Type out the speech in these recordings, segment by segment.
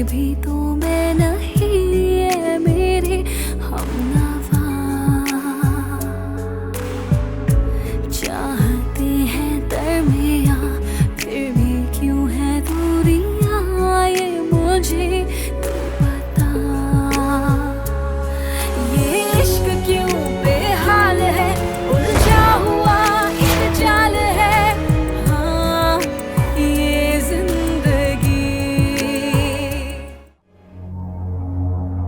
भी तो मैं नहीं है मेरे हमनवा चाहते हैं दरमियां फिर भी क्यों है दूरियां ये मुझे तो पता ये इश्क क्यों बेहाल है उलझा हुआ एक जाल है हाँ ये जिंदगी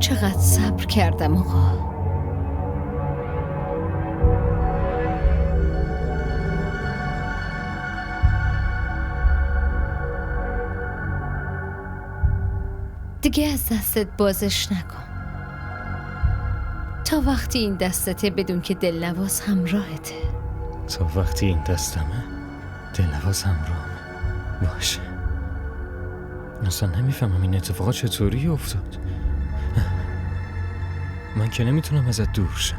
چقدر صبر کردم آقا. دیگه از دستت بازش نکن تا وقتی این دستته بدون که دلنواز همراهته. تا وقتی این دستمه دلنواز همراهمه. باشه اصلا نمیفهمم این اتفاقات چطوری افتاد. من که نمیتونم ازت دور شم.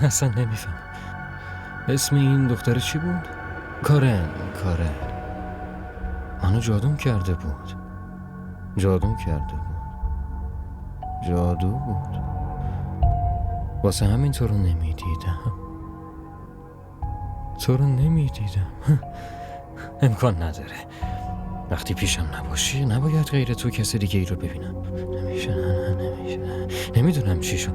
اصلا نمیفهمم. اسم این دختر چی بود؟ کارن. منو جادوم کرده بود. جادو بود. واسه همین تو رو نمیدیدم. امکان نداره. وقتی پیشم نباشی نباید غیر تو کسی دیگه ای رو ببینم. نمیشه. نمیدونم چی شد.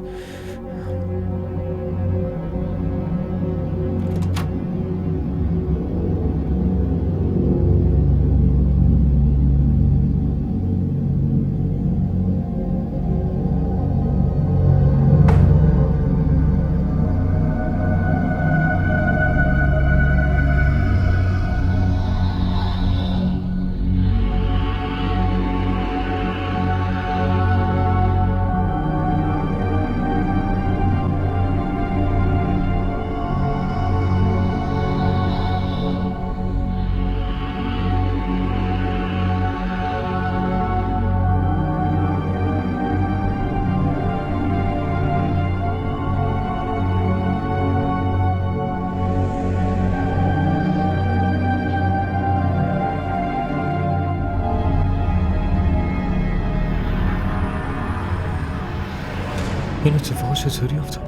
این اتفاق چطوری افتاد؟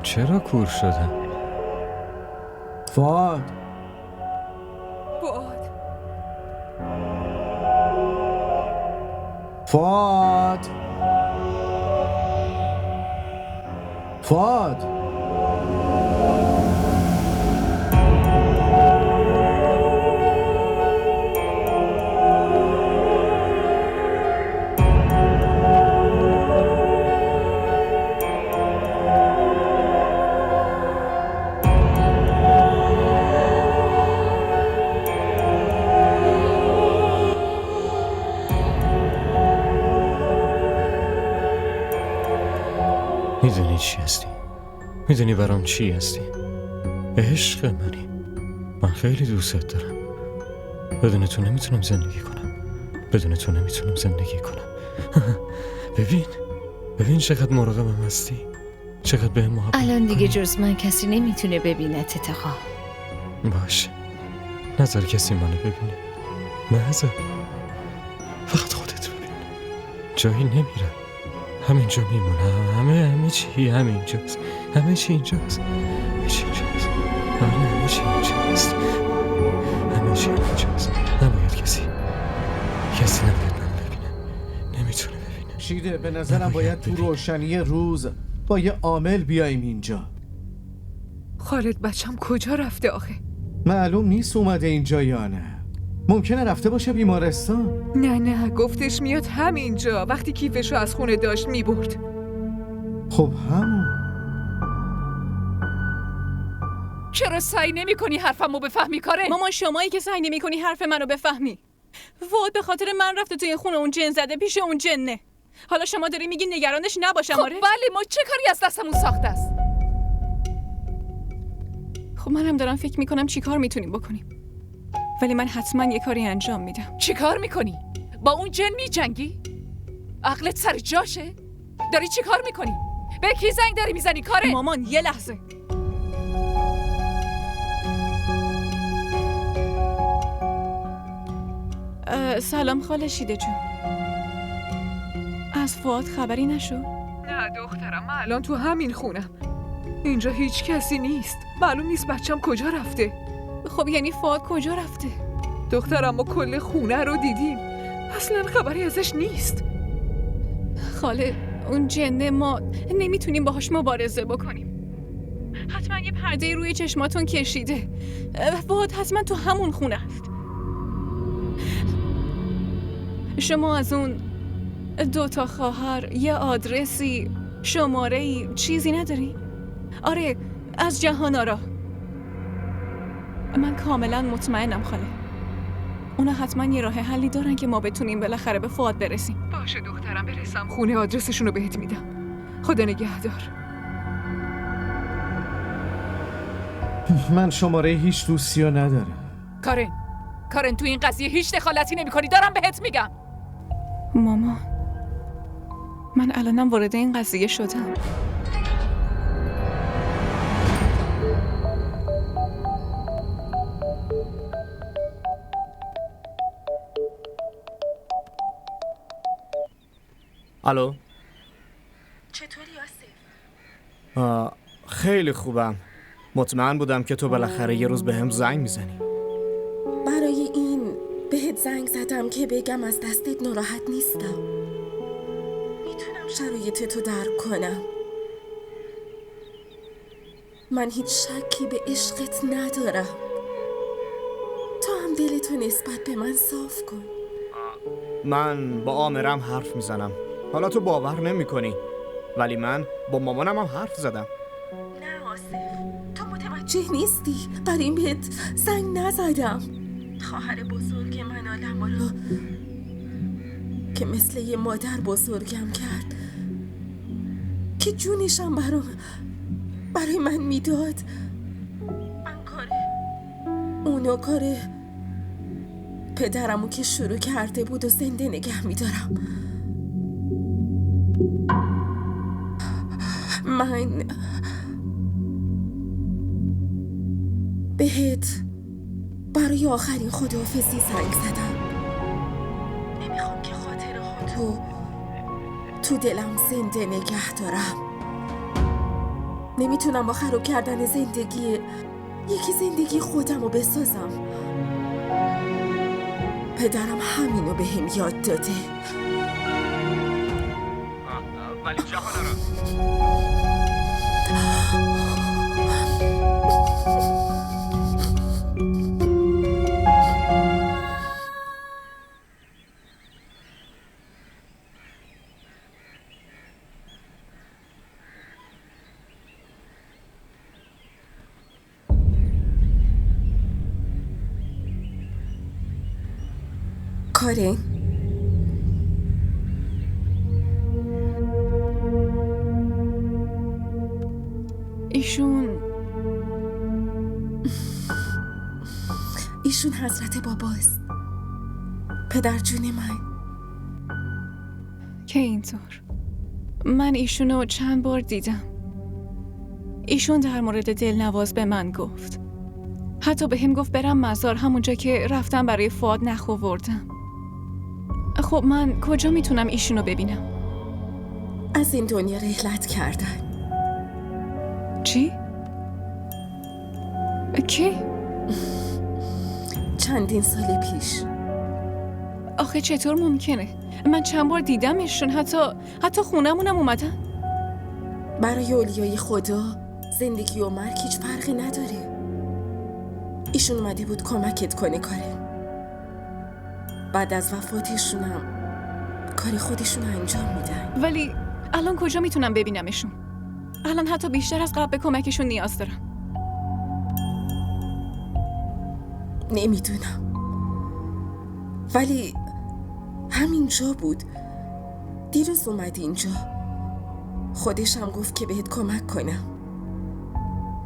چرا کور شدم؟ فؤاد میدونی چی هستی؟ میدونی برام چی هستی؟ عشق منی. من خیلی دوستت دارم. بدون تو نمیتونم زندگی کنم. ببین چقدر مراقبم هستی. چقدر به محبت الان دیگه جز من کسی نمیتونه ببینت آقا. باشه نظر کسی منو ببینه. نظر فقط خودت ببین. جایی نمیرم. همینجا میمونم. همه چی همینجاست. همه چی اینجاست. نباید کسی نباید من ببینه. نمیتونه ببینه. شیده به نظرم باید تو روشنی روز با یه عامل بیایم اینجا. خالد بچم کجا رفته آخه؟ معلوم نیست اومده اینجا یا نه. ممکنه رفته باشه بیمارستان. نه گفتش میاد همینجا وقتی کیفشو از خونه داشت میبرد. خب همون. چرا سعی نمی کنی حرفمو بفهمی کاره؟ مامان شمایی که سعی نمی کنی حرف منو بفهمی. واد به خاطر من رفته توی خونه اون جن زده پیش اون جنه. حالا شما داری میگی نگرانش نباشم. خب آره بله ما چه کاری از دستمون ساخته است؟ خب منم دارم فکر میکنم چی کار میتونیم بکنیم. ولی من حتما یه کاری انجام میدم. چی کار میکنی؟ با اون جن میجنگی؟ عقلت سر جاشه؟ داری چی کار میکنی؟ به کی زنگ داری میزنی کاره؟ مامان یه لحظه. سلام خاله شیده جون. از فؤاد خبری نشد؟ نه دخترم، من الان تو همین خونم. اینجا هیچ کسی نیست. معلوم نیست بچم کجا رفته. خب یعنی فؤاد کجا رفته؟ دخترم ما کل خونه رو دیدیم، اصلا خبری ازش نیست. خاله اون جنه ما نمیتونیم باهاش مبارزه بکنیم. حتما یه پرده روی چشماتون کشیده. فؤاد حتما تو همون خونه است. شما از اون 2 خواهر یه آدرسی، شماره‌ای، چیزی نداری؟ آره، از جهان آرا. من کاملا مطمئنم خاله. اونا حتما یه راه حلی دارن که ما بتونیم بالاخره به فؤاد برسیم. باشه دخترم، برسم خونه آدرسشون رو بهت میدم. خدا نگهدار. من شماره هیچ دوستی رو ندارم. کارن تو این قضیه هیچ دخالتی نمی کنی. دارم بهت میگم. مامان، من الانم وارد این قضیه شدم. الو، چطوری آسف؟ خیلی خوبم. مطمئن بودم که تو بالاخره یه روز بهم زنگ میزنی. برای این بهت زنگ زدم که بگم از دستت ناراحت نیستم. میتونم شرایطتو درک کنم. من هیچ شکی به عشقت ندارم. تو هم دلتو نسبت به من صاف کن. من با آمرم حرف میزنم. حالا تو باور نمی کنی، ولی من با مامانم هم حرف زدم. نه آسف، تو متوجه نیستی. برای این بهت زنگ نزدم. خواهر بزرگ من آلما رو که مثل یه مادر بزرگم کرد، که جونشم برای من میداد. من اونو کار پدرمو که شروع کرده بود و زنده نگه میدارم. من بهت برای آخرین خداحافظی زنگ زدم. نمیخوام که خاطرهاتو تو دلم زنده نگه دارم. نمیتونم با خراب کردن زندگی زندگی خودمو بسازم. پدرم همینو بهم یاد داده. ولی جهان را کارین، ایشون حضرت باباست، پدر جون من. که اینطور من ایشونو چند بار دیدم. ایشون در مورد دلنواز به من گفت. حتی به هم گفت برم مزار، همونجا که رفتم برای فؤاد نخ آوردم. خب من کجا میتونم ایشونو ببینم؟ از این دنیا رحلت کردن. چی؟ کی؟ چندین سال پیش. آخه چطور ممکنه؟ من چند بار دیدمشون، حتی خونمونم اومدن. برای اولیای خدا زندگی و مرگ هیچ فرقی نداره. ایشون اومده بود کمکت کنه کاره. بعد از وفاتشونم کار خودشون انجام میدن. ولی الان کجا میتونم ببینمشون؟ الان حتی بیشتر از قبل به کمکشون نیاز دارم. نمیدونم، ولی همینجا بود. دیروز اومد اینجا. خودش هم گفت که بهت کمک کنم.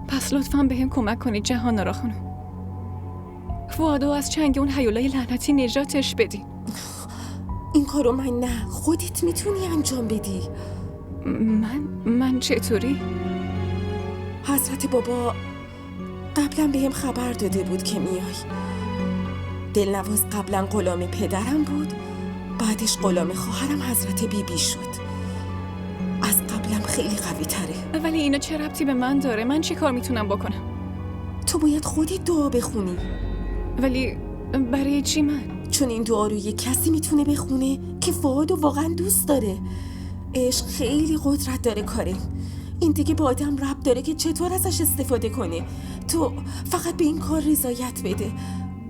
پس لطفاً بهم کمک کنید جهان آرا خانم. فؤادو از چنگ اون هیولای لعنتی نجاتش بدین. این کارو من نه، خودت میتونی انجام بدی. من چطوری؟ حضرت بابا قبلا بهم خبر داده بود که میای. دلنواز قبلا غلام پدرم بود، بعدش غلام خواهرم حضرت بیبی شد. از قبلم خیلی قوی تره. ولی اینا چه ربطی به من داره؟ من چی کار میتونم بکنم؟ تو باید خودت دعا بخونی. ولی برای چی من؟ چون این دعا رو یه کسی میتونه بخونه که فؤادو واقعا دوست داره. عشق خیلی قدرت داره کاره. این دیگه با آدم ربط داره که چطور ازش استفاده کنه. تو فقط به این کار رضایت بده.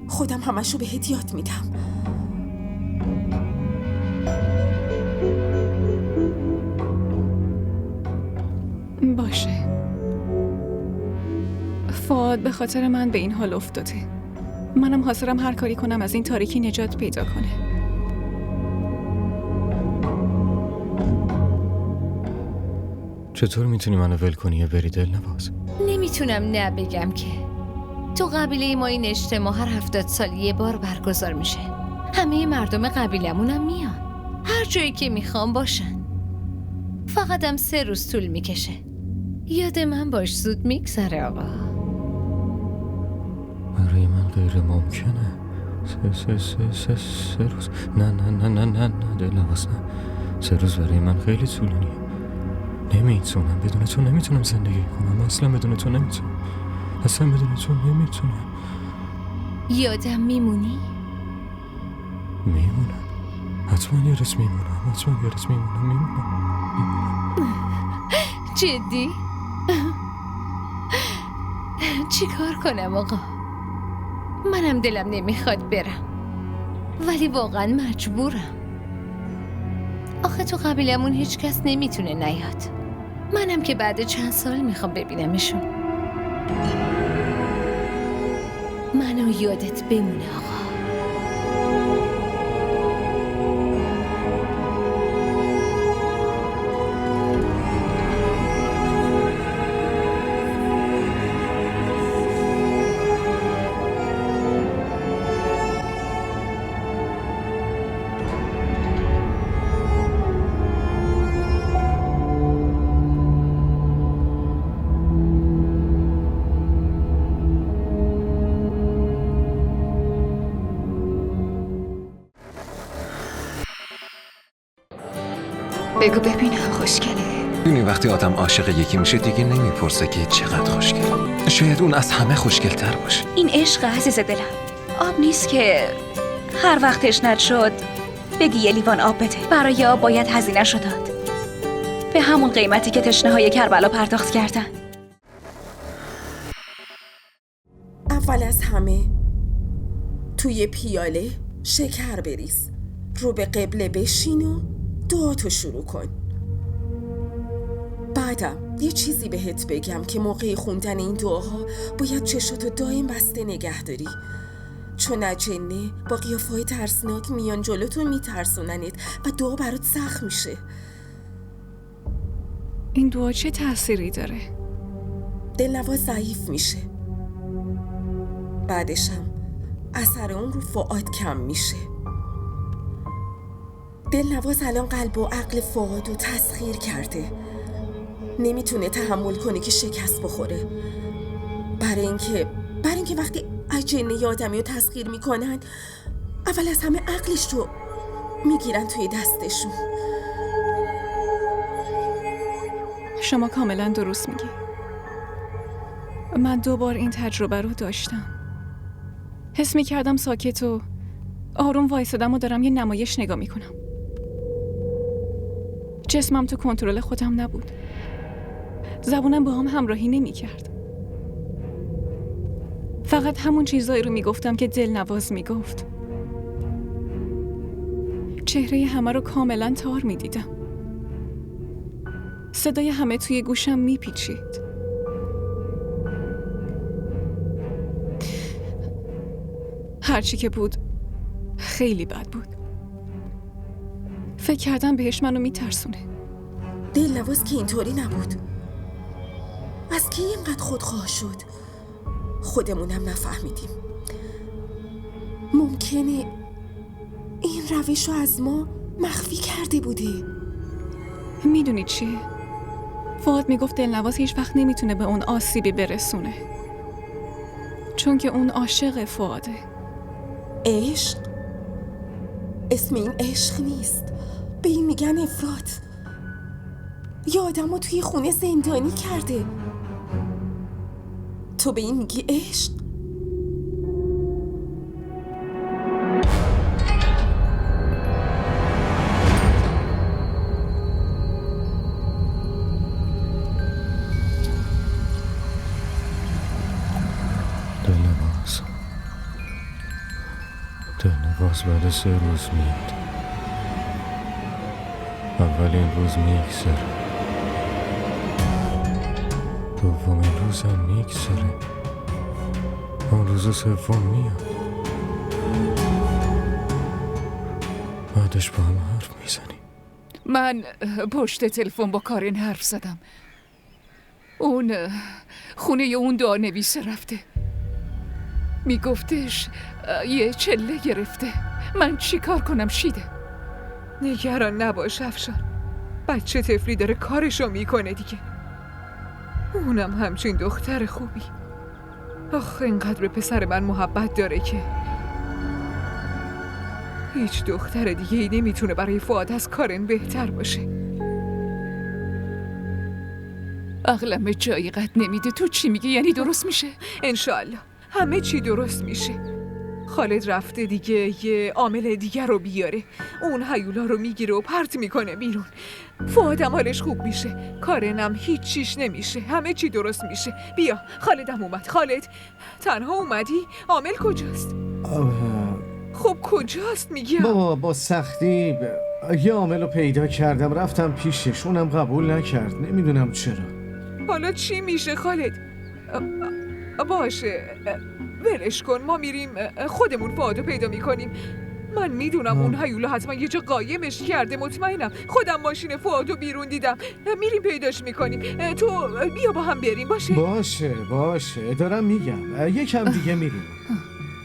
خودم همشو بهت یاد میدم. باشه. فؤاد به خاطر من به این حال افتاده. منم حاضرم هر کاری کنم از این تاریکی نجات پیدا کنه. چطور میتونی منو ول کنی یا بری دلنواز؟ نمیتونم نه بگم که تو قبیله ما این اجتماع هر 70 سال یه بار برگزار میشه. همه مردم قبیلمونم میان. هر جایی که میخوام باشن. فقط هم 3 روز طول میکشه. یاد من باش، زود میگذره آقا. برای من غیر ممکنه. 3 روز. نه دلنواز نه. 3 روز برای من خیلی طولانیه. نمیتونم، بدون تو نمیتونم زندگی کنم. اصلا بدون تو نمیتونم. یادم میمونی؟ میمونم. حتما یادت میمونم. جدی؟ چی کار کنم آقا؟ منم دلم نمیخواد برم، ولی واقعا مجبورم. آخه تو قبیلمون هیچ کس نمیتونه نیاد. منم که بعد چند سال میخوام ببینمشون. منو یادت بمونه آقا. بگو ببینم خوشگله. دونی وقتی آدم عاشق یکی میشه دیگه نمیپرسه که چقدر خوشگل. شاید اون از همه خوشگل‌تر باشه. این عشق عزیز دلم. آب نیست که هر وقت تشنت شد بگی یه لیوان آب بده. برای آب باید هزینه‌شو داد. به همون قیمتی که تشنه‌های کربلا پرداخت کردن. اول از همه توی پیاله شکر بریز، رو به قبله بشین و دعاتو شروع کن. بعدم یه چیزی بهت بگم که موقع خوندن این دعاها باید چشاتو دائم بسته نگه داری، چون اجنه با قیافه‌های ترسناک میان جلوتو میترسوننت و دعا برات سخت میشه. این دعا چه تأثیری داره؟ دلنواز ضعیف میشه، بعدشم اثر اون رو فؤاد کم میشه. دلنواز الان قلب و عقل فؤاد رو تسخیر کرده، نمیتونه تحمل کنه که شکست بخوره. برای اینکه وقتی اجنه آدمی رو تسخیر میکنن اول از همه عقلش رو میگیرن توی دستشون. شما کاملا درست میگی. من 2 بار این تجربه رو داشتم. حس میکردم ساکت و آروم وایسادم و دارم یه نمایش نگاه میکنم. جسمم تو کنترل خودم نبود. زبونم با هم همراهی نمیکرد. فقط همون چیزایی رو میگفتم که دلنواز میگفت. چهره همه رو کاملا تار میدیدم. صدای همه توی گوشم میپیچید. هرچی که بود خیلی بد بود. فکر کردم بهش منو میترسونه. دلنواز که اینطوری نبود. از کی اینقدر خودخواه شد؟ خودمونم نفهمیدیم. ممکنه این روش رو از ما مخفی کرده بوده. میدونی چیه؟ فؤاد میگفت دلنواز هیچ وقت نمیتونه به اون آسیبی برسونه، چون که اون عاشق فؤاده. عشق؟ اسم این عشق نیست، به این میگن افراط. یه آدم رو توی خونه زندانی کرده، تو به این میگی عشق؟ دلنواز بعد 3 روز میاد. اولین روز میگذره، دومین روز هم میگذره، اون روز سوم میاد، بعدش با هم حرف میزنیم. من پشت تلفن با کارین حرف زدم. اون خونه اون دعانویسه رفته، میگفتش یه چله گرفته. من چی کار کنم شیده؟ نگران نباش افشان، بچه طفلی داره کارشو میکنه دیگه. اونم همچین دختر خوبی. آخه اینقدر به پسر من محبت داره که هیچ دختر دیگه ای نمیتونه برای فؤاد از کارن بهتر باشه. عقلم جایی قد نمیده. تو چی میگی؟ یعنی درست میشه؟ انشالله همه چی درست میشه. خالد رفته دیگه یه عامل دیگر رو بیاره، اون هیولا رو میگیره و پرت میکنه بیرون. فؤادم حالش خوب میشه، کارنم هیچ چیش نمیشه، همه چی درست میشه. بیا خالدم اومد. خالد تنها اومدی؟ عامل کجاست؟ خب کجاست میگم؟ بابا با سختی یه عامل رو پیدا کردم، رفتم پیشش، اونم قبول نکرد، نمیدونم چرا. حالا چی میشه خالد؟ باشه ولش کن، ما میریم خودمون فؤادو پیدا میکنیم. من میدونم اون هیولا حتما یه جا قایمش کرده، مطمئنم. خودم ماشین فؤادو بیرون دیدم. میریم پیداش میکنیم. تو بیا با هم بریم. باشه دارم میگم یکم دیگه میریم.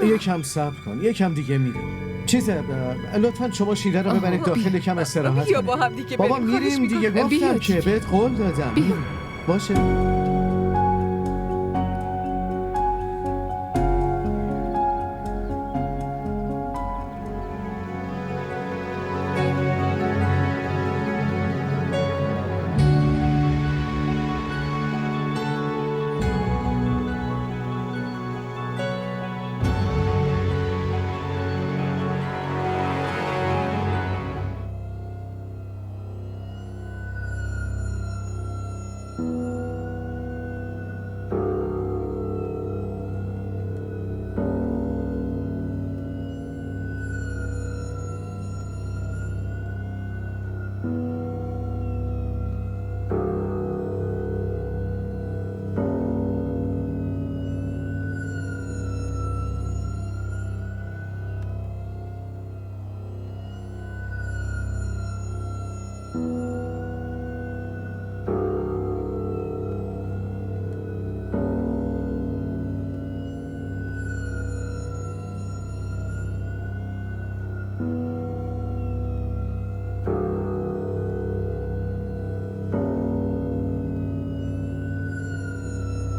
یکم صبر کن، یکم دیگه میریم. لطفاً شما شیره رو ببرید داخل، کم استراحت بیا با هم دیگه بریم. بابا میریم دیگه، گفتم که بهت قول دادم. باشه.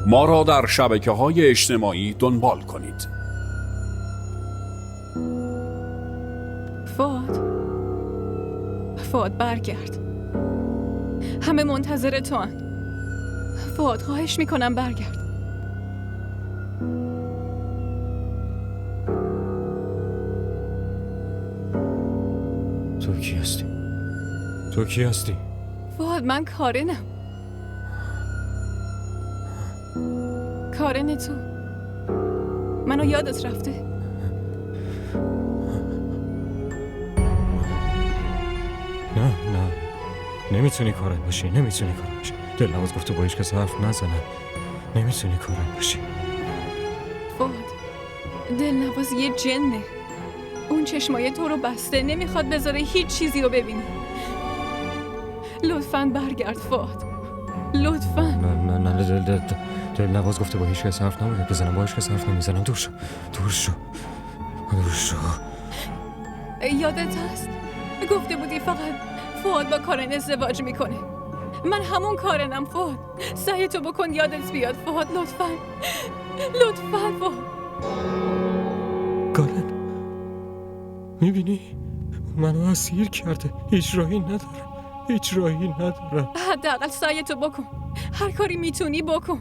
ما را در شبکه‌های اجتماعی دنبال کنید. فؤاد برگرد، همه منتظر تو هن. فؤاد خواهش میکنم برگرد. تو کی هستی؟ فؤاد من کارنم. کارن تو منو یادت رفته؟ نه نمیتونی کارن باشی. دلنواز گفته با هیچ کس حرف نزنم. نمیتونی کارن باشی. فؤاد دلنواز یه جنه، اون چشمای تو رو بسته، نمیخواد بذاره هیچ چیزی رو ببینی. لطفاً برگرد فؤاد، لطفاً. نه دلنواز گفته با هیچ کس حرف نمیزنم. بزنم با هیچ کس حرف نمیزنم. دور شو. یادت هست گفته بودی فقط فؤاد با کارن ازدواج میکنه. من همون کارنم فؤاد. سعی تو بکن یادت بیاد فؤاد، لطفاً فؤاد. میبینی؟ منو اسیر کرده. هیچ راهی ندارم. حداقل سعیتو بکن. هر کاری میتونی بکن.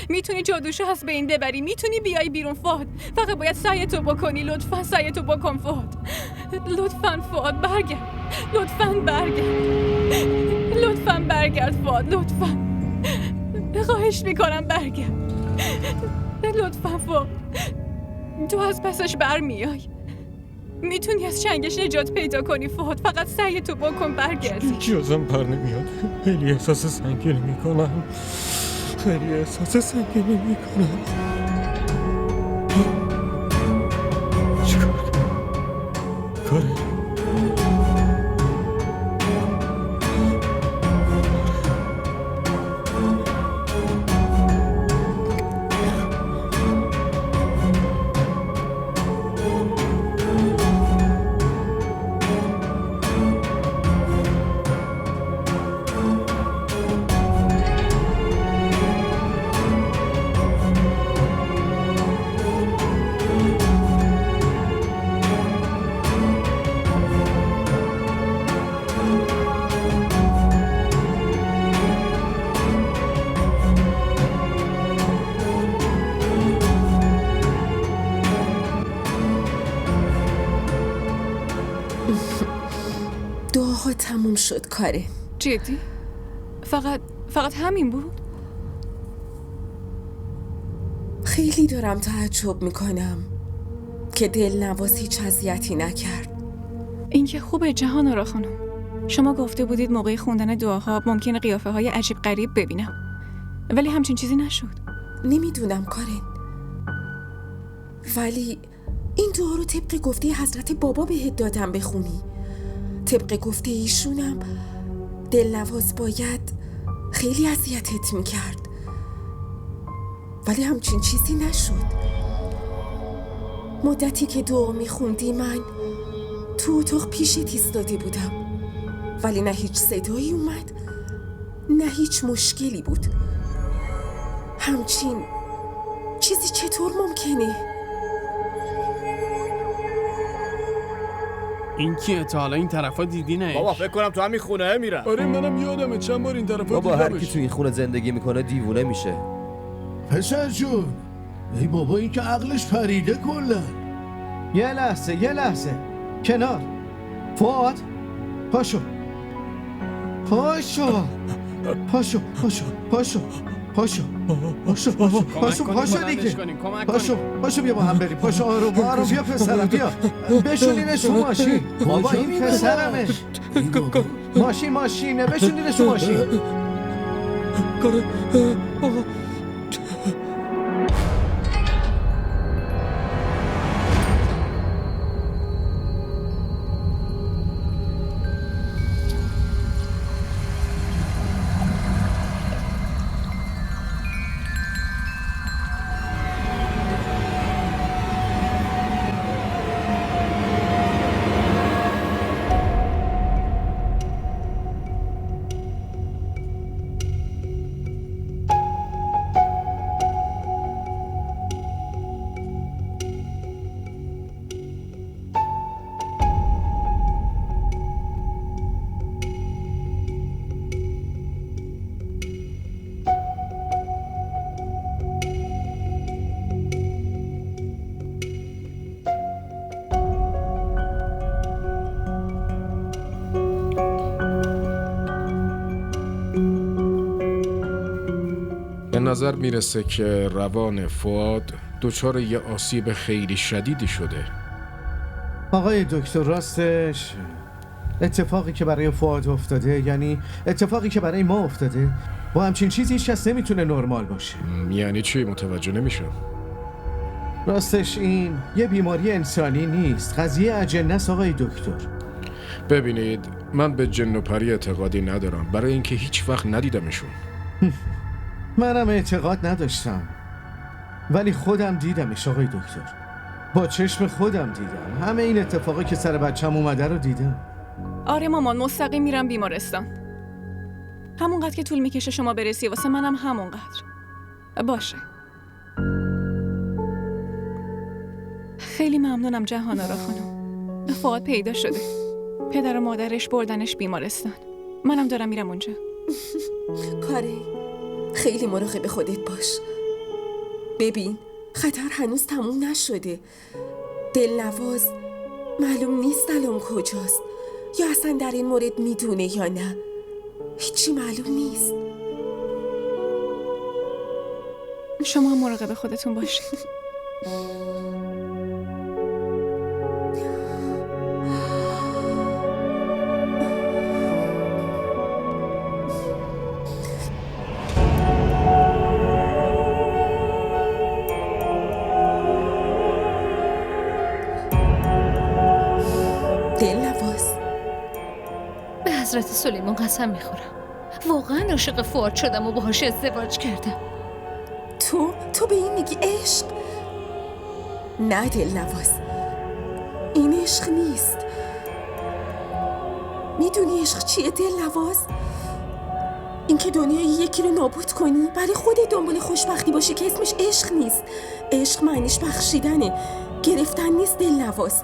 میتونی جادوشو از بین ببری، میتونی بیای بیرون فهد. فقط باید سعیتو بکنی. لطفاً سعیتو بکن فهد. لطفاً فهد برگرد. لطفاً برگرد فهد. لطفاً خواهش میکنم برگرد. لطفاً فهد، تو از پسش برمیای. میتونی از چنگش نجات پیدا کنی فهد. فقط سعیتو بکن برگرد. هیچی ازم پر نمیاد. خیلی احساس سنگینی میکنم. چیکار کاره؟ دعاها تموم شد کاره. جدی؟ فقط همین بود؟ خیلی دارم تعجب میکنم که دلنواز هیچ اذیتی نکرد. این که خوبه جهان آرا خانم. شما گفته بودید موقع خوندن دعاها ممکنه قیافه های عجیب غریب ببینم، ولی همچین چیزی نشد. نمیدونم کارن، ولی این دعا رو طبق گفته حضرت بابا بهت دادم بخونی. طبق گفته ایشونم دلنواز باید خیلی اذیتت میکرد، ولی همچین چیزی نشد. مدتی که دعا میخوندی من تو اتاق پیشت ایستاده بودم، ولی نه هیچ صدایی اومد نه هیچ مشکلی بود. همچین چیزی چطور ممکنه؟ این کیه؟ تا حالا این طرفا دیدی نه؟ بابا فکر کنم تو همین خونه میرم. آره منم یادمه چند بار این طرفا بابا هر کی تو این خونه زندگی میکنه دیوونه میشه. پسر جون، ای بابا این که عقلش پریده کلا. یه لحظه کنار. فؤاد پاشو دیگه. پاشو بیا با هم بریم. پاشو آروم بیا پسرم بیا. بشونینش تو ماشین. بابا این پسرمه. ماشینه بشونینش تو ماشین. به نظر میرسه که روان فؤاد دچار یه آسیب خیلی شدیدی شده. آقای دکتر راستش اتفاقی که برای فؤاد افتاده، یعنی اتفاقی که برای ما افتاده، با همچین چیزی هیچ کس نمیتونه نرمال باشه. یعنی چی؟ متوجه نمیشم. راستش این یه بیماری انسانی نیست، قضیه اجنه است آقای دکتر. ببینید من به جن و پری اعتقادی ندارم، برای اینکه هیچ وقت ندیدمشون. منم اعتقاد نداشتم، ولی خودم دیدمش آقای دکتر. با چشم خودم دیدم. همه این اتفاقی که سر بچم اومده رو دیدم. آره مامان، مستقیم میرم بیمارستان. همونقدر که طول میکشه شما برسی واسه منم همونقدر باشه. خیلی ممنونم جهان آرا خانم. فؤاد پیدا شده. پدر و مادرش بردنش بیمارستان. منم دارم میرم اونجا. کاری خیلی مراقب خودت باش. ببین خطر هنوز تموم نشده. دلنواز معلوم نیست الان کجاست، یا اصلا در این مورد میدونه یا نه. هیچی معلوم نیست. شما هم مراقب خودتون باشید. دلنواز، به حضرت سلیمان قسم میخورم واقعا عاشق فؤاد شدم و باهاش ازدواج کردم. تو به این میگی عشق؟ نه دلنواز، این عشق نیست. میدونی عشق چیه دلنواز؟ اینکه دنیای یکی رو نابود کنی برای خودت دنبال خوشبختی باشی که اسمش عشق نیست. عشق معنیش بخشیدنه، گرفتن نیست دلنواز.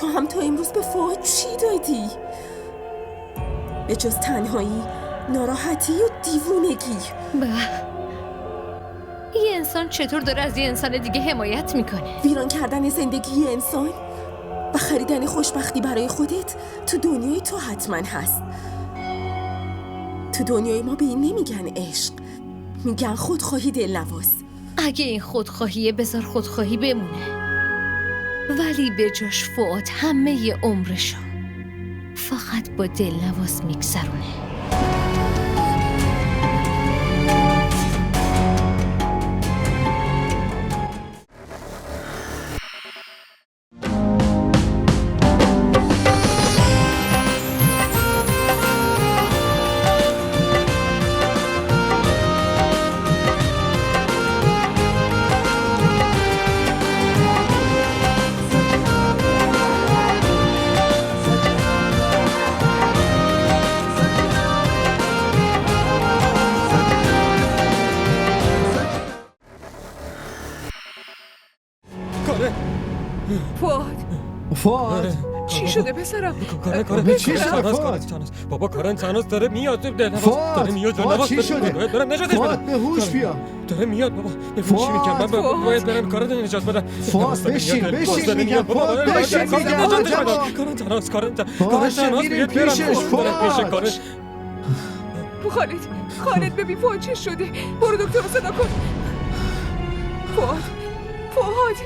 تو هم تا امروز به فؤاد چی دادی؟ به جز تنهایی، ناراحتی و دیوونگی. یه انسان چطور داره از یه انسان دیگه حمایت میکنه؟ ویران کردن زندگی انسان و خریدن خوشبختی برای خودت تو دنیای تو حتما هست. تو دنیای ما به این نمیگن عشق، میگن خودخواهی دلنواز. اگه این خودخواهیه بذار خودخواهی بمونه، ولی به جاش فؤاد همه عمرشو فقط با دلنواز میگذرونه. فؤاد چی شده پسرم؟ کارن چی شده فؤاد؟ بابا کارن تانوس داره میاد. دلنواز داره میاد. فؤاد چی شده؟ داره نجاتش فؤاد بدم. به هوش بیا. داره میاد بابا. به هوش میگم من باید برم کارن نجات بدم. فؤاد بشین میگم. فؤاد بشین میگم. کارن تانوس باشه میریم پیشش. فؤاد خالد ببین فؤاد چی شده؟ برو دکتر رو صدا کن. فؤاد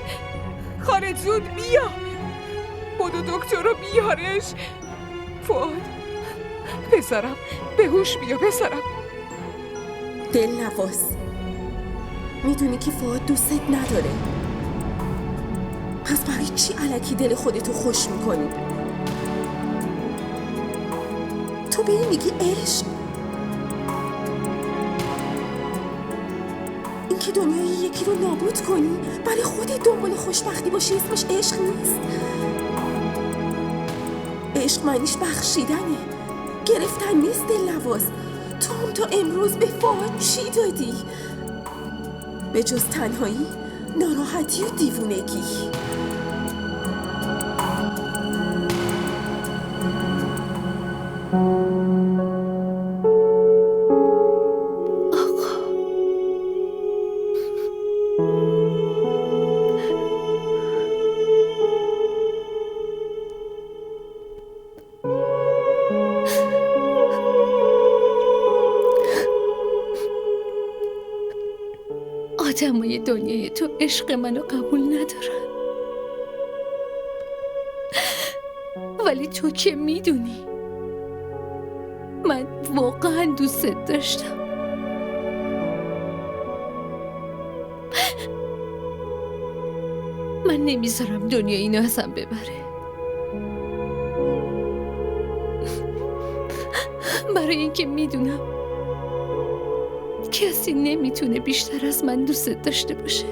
خالد زود بیا، بدو دکتر رو بیارش. فؤاد پسرم به هوش بیا پسرم. دلنواز، میدونی که فؤاد دوستت نداره، پس برای چی الکی دل خودتو خوش میکنی؟ تو به این میگی عشق؟ اینکه دنیای یکی رو نابود کنی برای خودت دنبال خوشبختی باشی اسمش عشق نیست. عشق معنیش بخشیدنه، گرفتن نیست دلنواز. تو هم تا امروز به فؤاد چی دادی؟ به جز تنهایی، ناراحتی و دیوونگی. آدمای دنیای تو عشق منو قبول ندارن، ولی تو که میدونی من واقعا دوستت داشتم. من نمیذارم دنیا اینو ازم ببره. برای اینکه میدونم کسی نمیتونه بیشتر از من دوستت داشته باشه.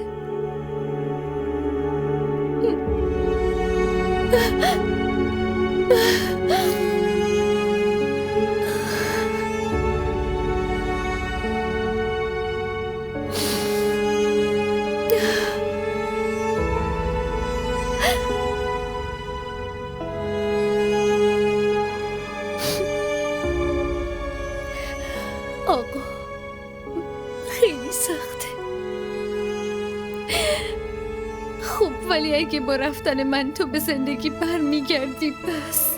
خب ولی اگه با رفتن من تو به زندگی برمیگردی بس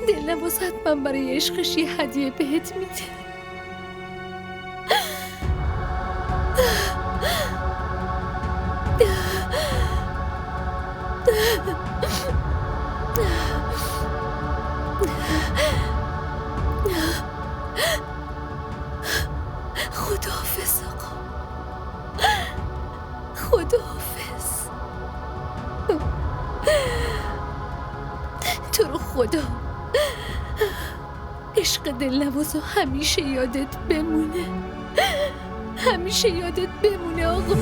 دلنواز حتما برای عشقش یه هدیه بهت میده. خداحافظ آقا، خداحافظ. تو رو خدا عشق دلنوازو همیشه یادت بمونه، همیشه یادت بمونه آقا.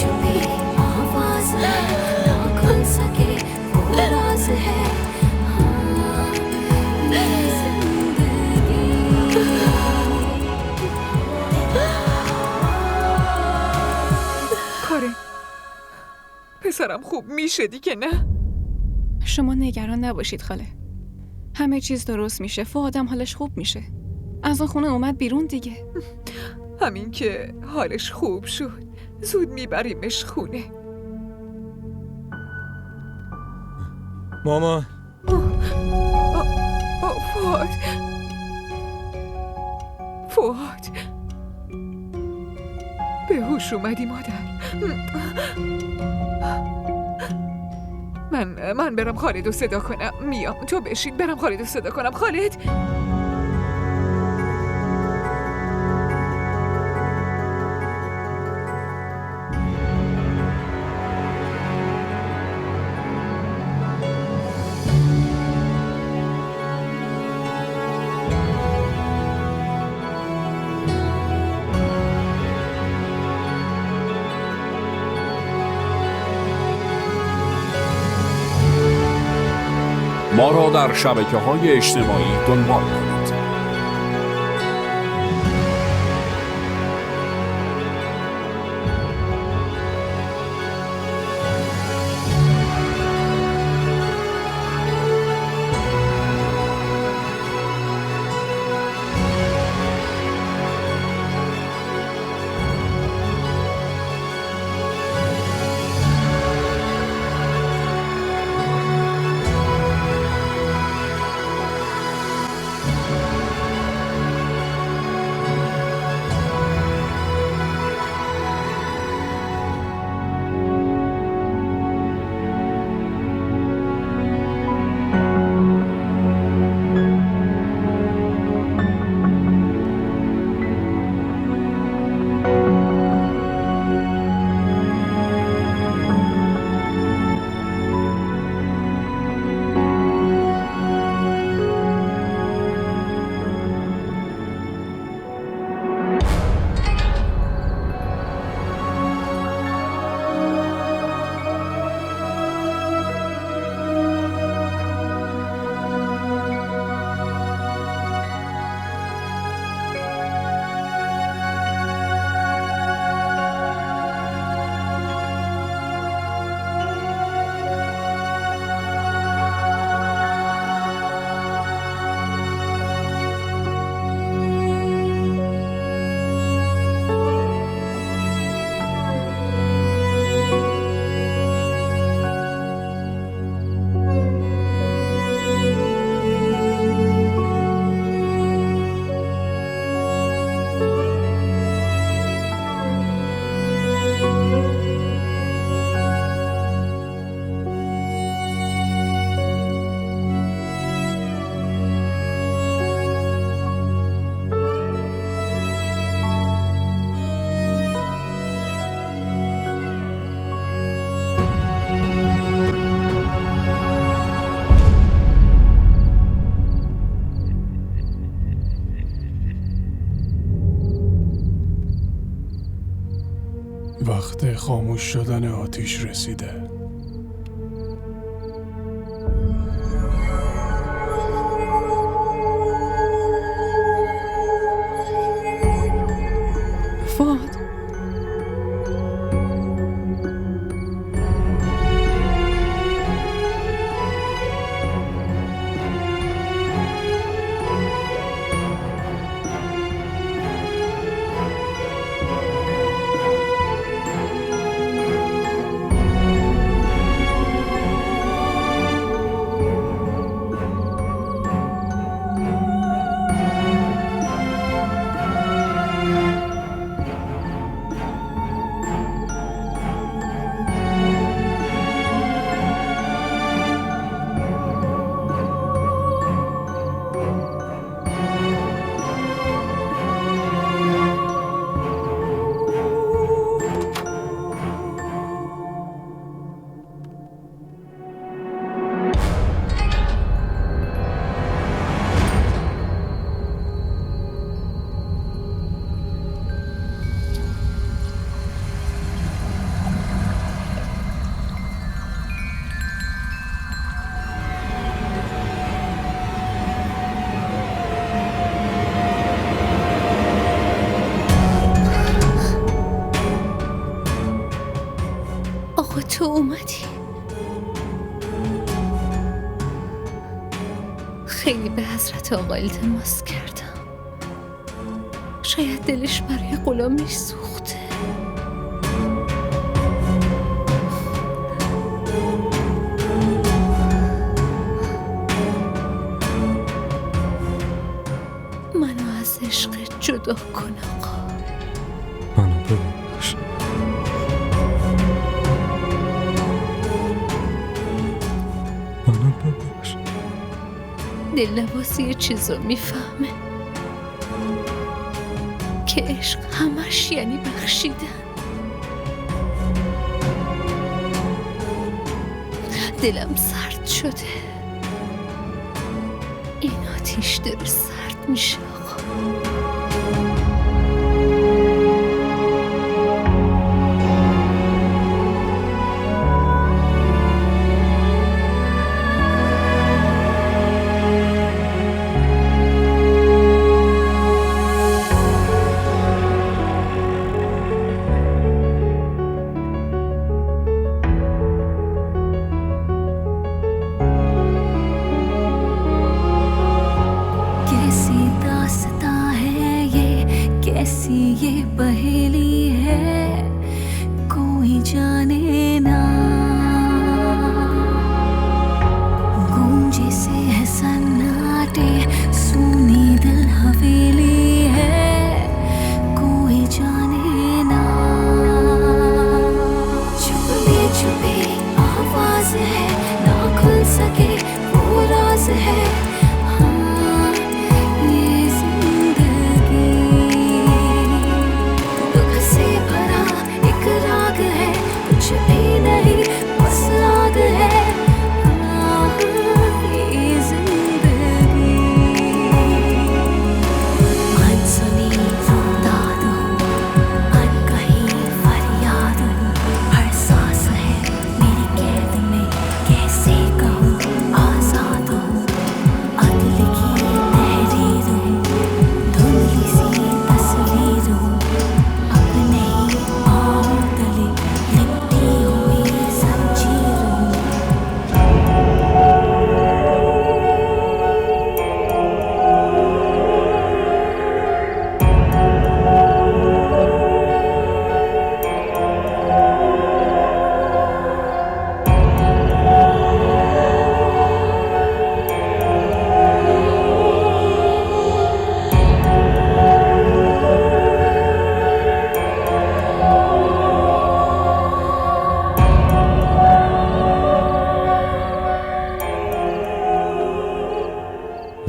छुपी आवाज है ना खुल सके वो राज है ये जिंदगी। کارین پسرم خوب میشه دیگه نه؟ شما نگران نباشید خاله، همه چیز درست میشه. فؤادم حالش خوب میشه. از اون خونه اومد بیرون دیگه. همین که حالش خوب شد زود میبریمش خونه. ماما فؤاد به هوش اومدی مادر. من برم خالدو صدا کنم. میام، تو بشین برم خالدو صدا کنم. خالد ما را در شبکه‌های اجتماعی دنبال کنید. وقت خاموش شدن آتیش رسیده. تو اومدی. خیلی به حضرت آقا التماس کردم. شاید دلش برای غلامی سوخته. منو از عشق جدا کن آقا. منو ببخش. منو ببخش. دلنواز یه چیزو میفهمه که عشق همش یعنی بخشیدن. دلم سرد شده. این آتیش داره سرد میشه آقا. कैसी ये पहेली है कोई जाने ना गूंजे से है सन्नाटे सुनी दिल हवेली है कोई जाने ना छुपे छुपे आवाज है ना खुल सके वो राज है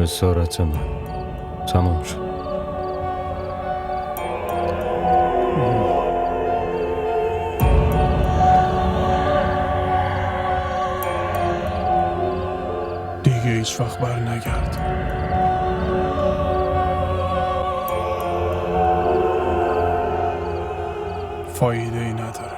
اسارت من تمام شد. دیگه هیچ وقت بر نگرد. فایده ای نداره.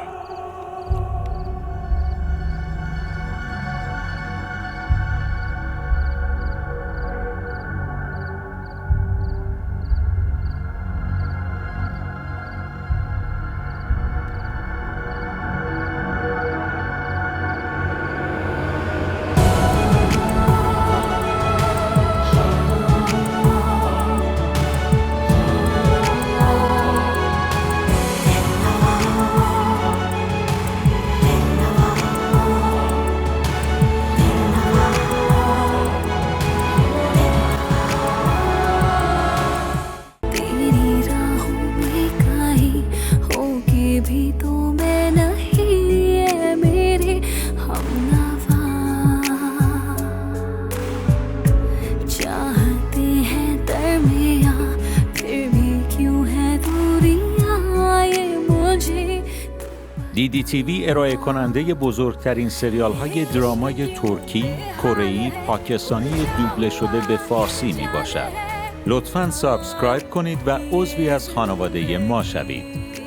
DDTV ارائه کننده بزرگترین سریال های درامای ترکی، کره‌ای، پاکستانی دوبله شده به فارسی می باشد. لطفاً سابسکرایب کنید و عضوی از خانواده ما شوید.